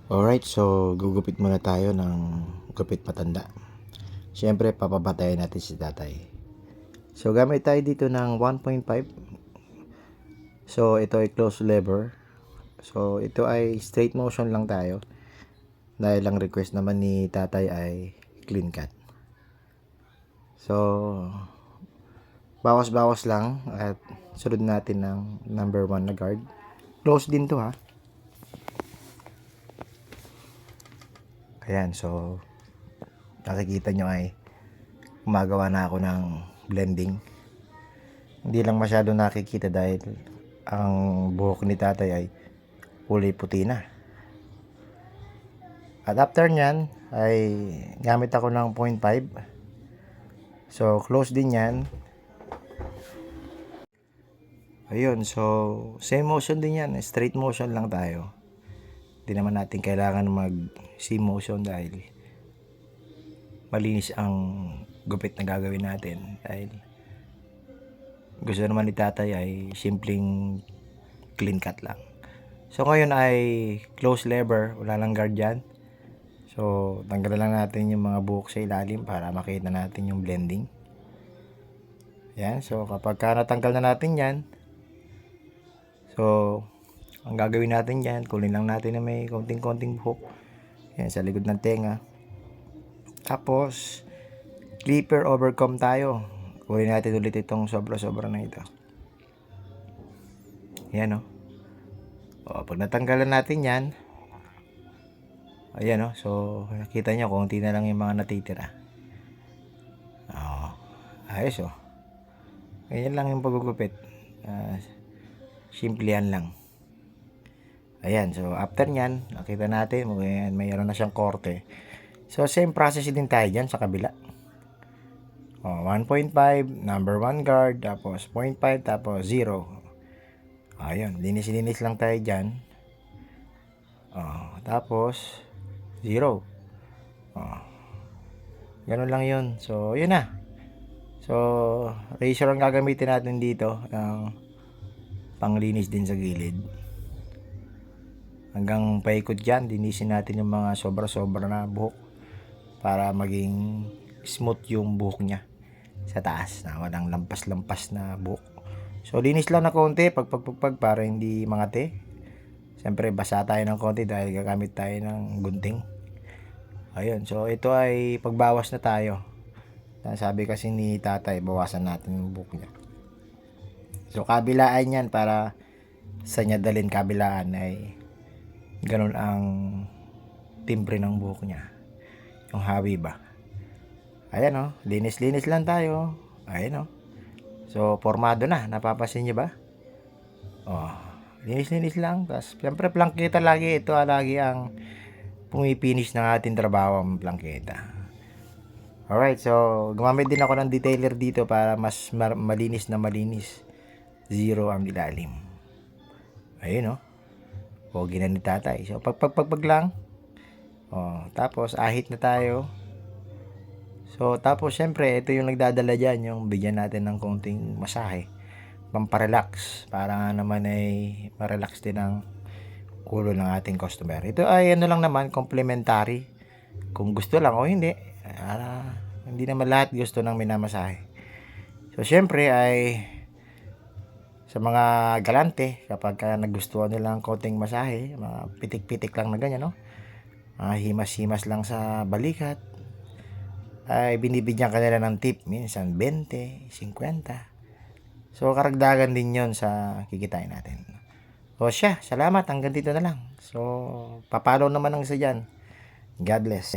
Alright, so gugupit muna tayo ng gupit matanda. Siyempre, papapatayin natin si tatay. So, gamit tayo dito ng 1.5. So, ito ay close lever. So, ito ay straight motion lang tayo. Dahil ang request naman ni tatay ay clean cut. So, bawas-bawas lang at sunod natin ng number 1 na guard. Close din to ha. Ayan, so nakikita nyo ay gumagawa na ako ng blending. Hindi lang masyado nakikita dahil ang buhok ni tatay ay kulay puti na. At after nyan ay gamit ako ng 0.5. So close din yan. Ayun, so same motion din yan, straight motion lang tayo. Hindi naman natin kailangan mag C motion dahil malinis ang gupit na gagawin natin. Dahil gusto naman ni tatay ay simpleng clean cut lang. So ngayon ay close lever, wala lang guard dyan. So tanggalan lang natin yung mga buhok sa ilalim para makita natin yung blending. Yan, so kapag natanggal na natin yan, so ang gagawin natin dyan, kunin lang natin na may konting-konting buhok. Yan, sa likod ng tenga. Tapos, clipper overcomb tayo. Kunin natin ulit itong sobra-sobra na ito. Yan o. Pag natanggalan natin yan, ayan o. So, nakita nyo, konti na lang yung mga natitira. Ayos o. Ganyan lang yung pagugupit. Simplihan lang. Ayan, so after nyan, nakita natin, mayroon na siyang korte. So, same process din tayo dyan sa kabila. 1.5, number 1 guard, tapos 0.5, tapos 0. Ayun, linis-linis lang tayo dyan. Tapos, 0. Ganun lang yun. So, yun na. So, razor ang gagamitin natin dito. Panglinis din sa gilid. Hanggang paikot dyan, linisin natin yung mga sobra-sobra na buhok para maging smooth yung buhok niya sa taas na walang lampas-lampas na buhok. So linis lang na konti pag para hindi mangate. Siyempre basa tayo ng konti dahil gagamit tayo ng gunting. Ayun, so ito ay pagbawas na tayo. Sabi kasi ni tatay, bawasan natin yung buhok niya. So kabilaan yan para sa niya dalhin kabilaan ay ganun ang timbre ng buhok niya, yung hawi ba. Ayan o, linis-linis lang tayo. Ayan o, so formado na, napapasin nyo ba? Linis-linis lang. Tapos siyempre plangketa lagi, ito lagi ang pumipinish ng ating trabaho, ang plangketa. Alright, so gumamit din ako ng detailer dito para mas malinis na malinis. 0 ang ilalim. Ayun o, pogi na ni tatay. So pag lang. Tapos ahit na tayo. So tapos syempre ito yung nagdadala dyan, yung bigyan natin ng konting masahe, pamparelax, para naman ay ma-relax din ang ulo ng ating customer. Ito ay ano lang naman, complimentary. Kung gusto lang o hindi, hindi naman lahat gusto ng minamasahe. So syempre ay sa mga galante, kapag nagustuhan nila ang konting masahe, mga pitik-pitik lang na ganyan, no? Himas-himas lang sa balikat, ay binibigyan kanila ng tip, minsan 20, 50. So karagdagan din yon sa kikitain natin. O siya, salamat, hanggang dito na lang. So papalo naman ang isa dyan. God bless.